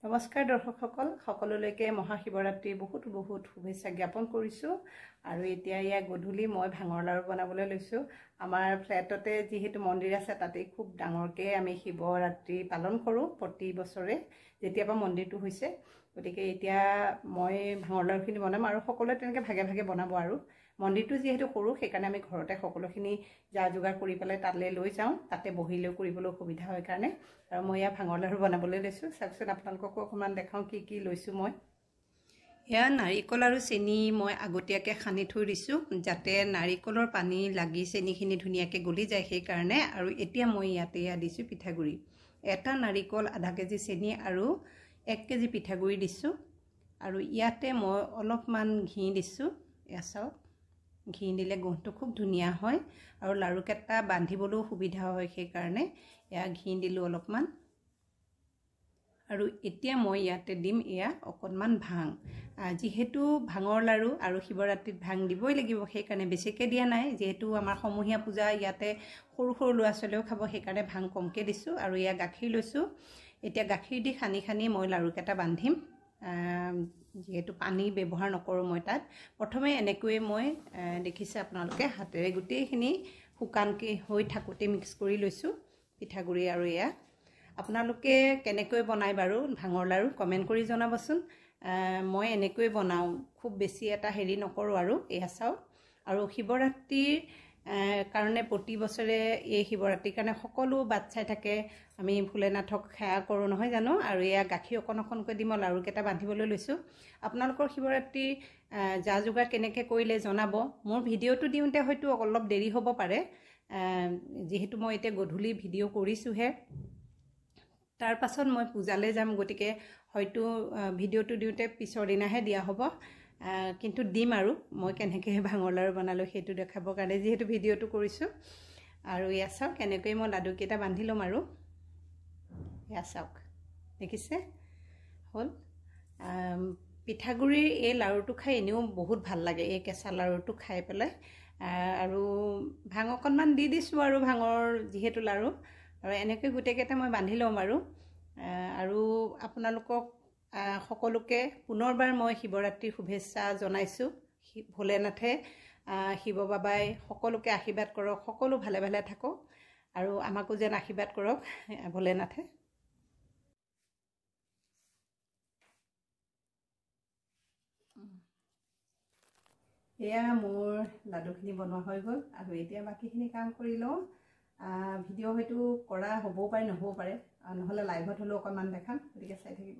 নমস্কাৰ দৰ্শকসকল সকলোলৈকে মহাশিৱৰাত্ৰিৰ বহুত বহুত শুভেচ্ছা জ্ঞাপন কৰিছোঁ আৰু এতিয়া ইয়া গধূলি মই ভাঙৰ লাড়ু বনাবলৈ লৈছোঁ। আমাৰ ফ্লেটতে যিহেতু মন্দিৰ আছে তাতে খুব ডাঙৰকৈ আমি শিৱৰাত্ৰি পালন কৰোঁ প্ৰতি বছৰে যেতিয়াৰ পৰা মন্দিৰটো হৈছে। গতিকে এতিয়া মই ভাঙৰ লাড়ুখিনি বনাম আৰু সকলোৱে তেনেকৈ ভাগে ভাগে বনাব আৰু মন্দিৰটো যিহেতু সৰু সেইকাৰণে আমি ঘৰতে সকলোখিনি যা যোগাৰ কৰি পেলাই তালৈ লৈ যাওঁ, তাতে বহিলৈ কৰিবলৈ সুবিধা হয় কাৰণে। আৰু মই ইয়াত ভাঙৰ লাড়ু বনাবলৈ লৈছোঁ। চাওকচোন আপোনালোককো অকণমান দেখাওঁ কি কি লৈছোঁ মই। এয়া নাৰিকল আৰু চেনি মই আগতীয়াকৈ সানি থৈ দিছোঁ যাতে নাৰিকলৰ পানী লাগি চেনিখিনি ধুনীয়াকৈ গলি যায় সেইকাৰণে। আৰু এতিয়া মই ইয়াতে দিছোঁ পিঠাগুড়ি, এটা নাৰিকল, আধা কেজি চেনি আৰু 1 কেজি পিঠাগুড়ি দিছোঁ। আৰু ইয়াতে মই অলপমান ঘি দিছোঁ। এয়া চাওক, ঘি দিলে গোন্ধটো খুব ধুনীয়া হয় আৰু লাড়ুকেইটা বান্ধিবলৈও সুবিধা হয় সেইকাৰণে এয়া ঘি দিলোঁ অলপমান। আৰু এতিয়া মই ইয়াতে দিম এয়া অকণমান ভাং। যিহেতু ভাঙৰ লাড়ু আৰু শিৱৰাত্ৰিত ভাং দিবই লাগিব সেইকাৰণে বেছিকৈ দিয়া নাই। যিহেতু আমাৰ সমূহীয়া পূজা ইয়াতে সৰু সৰু ল'ৰা ছোৱালীয়েও খাব সেইকাৰণে ভাং কমকৈ দিছোঁ। আৰু এয়া গাখীৰ লৈছোঁ। এতিয়া গাখীৰ দি সানি সানি মই লাড়ুকেইটা বান্ধিম। যিহেতু পানী ব্যৱহাৰ নকৰোঁ মই তাত। প্ৰথমে এনেকৈয়ে মই দেখিছে আপোনালোকে হাতেৰে গোটেইখিনি শুকানকৈ হৈ থাকোঁতে মিক্স কৰি লৈছোঁ পিঠাগুড়ি। আৰু এয়া আপোনালোকে কেনেকৈ বনায় বাৰু ভাঙৰ লাড়ু কমেণ্ট কৰি জনাবচোন। মই এনেকৈ বনাওঁ, খুব বেছি এটা হেৰি নকৰোঁ আৰু এয়া চাওক। আৰু শিৱৰাত্ৰিৰ কাৰণে প্ৰতি বছৰে এই শিৱৰাত্ৰিৰ কাৰণে সকলো বাট চাই থাকে, আমি ভোলেনাথক সেৱা কৰোঁ নহয় জানো। আৰু এয়া গাখীৰ অকণ অকণকৈ দি মই লাড়ুকেইটা বান্ধিবলৈ লৈছোঁ। আপোনালোকৰ শিৱৰাত্ৰি যা যোগাৰ কেনেকৈ কৰিলে জনাব। মোৰ ভিডিঅ'টো দিওঁতে হয়তো অলপ দেৰি হ'ব পাৰে, যিহেতু মই এতিয়া গধূলি ভিডিঅ' কৰিছোঁহে। তাৰ পাছত মই পূজালৈ যাম, গতিকে হয়তো ভিডিঅ'টো দিওঁতে পিছৰ দিনাহে দিয়া হ'ব। কিন্তু দিম আৰু মই কেনেকৈ ভাঙৰ লাড়ু বনালোঁ সেইটো দেখাবৰ কাৰণে যিহেতু ভিডিঅ'টো কৰিছোঁ। আৰু এয়া চাওক কেনেকৈ মই লাডুকেইটা বান্ধি ল'ম। আৰু এয়া চাওক দেখিছে হ'ল। পিঠাগুড়িৰ এই লাড়ুটো খাই এনেও বহুত ভাল লাগে, এই কেঁচা লাড়ুটো খাই পেলাই। আৰু ভাং অকণমান দি দিছোঁ আৰু ভাঙৰ যিহেতু লাড়ু। আৰু এনেকৈ গোটেইকেইটা মই বান্ধি ল'ম আৰু আপোনালোকক সকলোকে পুনৰবাৰ মই শিৱৰাত্ৰিৰ শুভেচ্ছা জনাইছোঁ। ভোলেনাথে, শিৱ বাবাই সকলোকে আশীৰ্বাদ কৰক, সকলো ভালে ভালে থাকক আৰু আমাকো যেন আশীৰ্বাদ কৰক ভোলেনাথে। এয়া মোৰ লাডুখিনি বনোৱা হৈ গ'ল আৰু এতিয়া বাকীখিনি কাম কৰি লওঁ। ভিডিঅ' হয়তো কৰা হ'বও পাৰে নহ'বও পাৰে, নহ'লে লাইভত হ'লেও অকণমান দেখাম, গতিকে চাই থাকিব।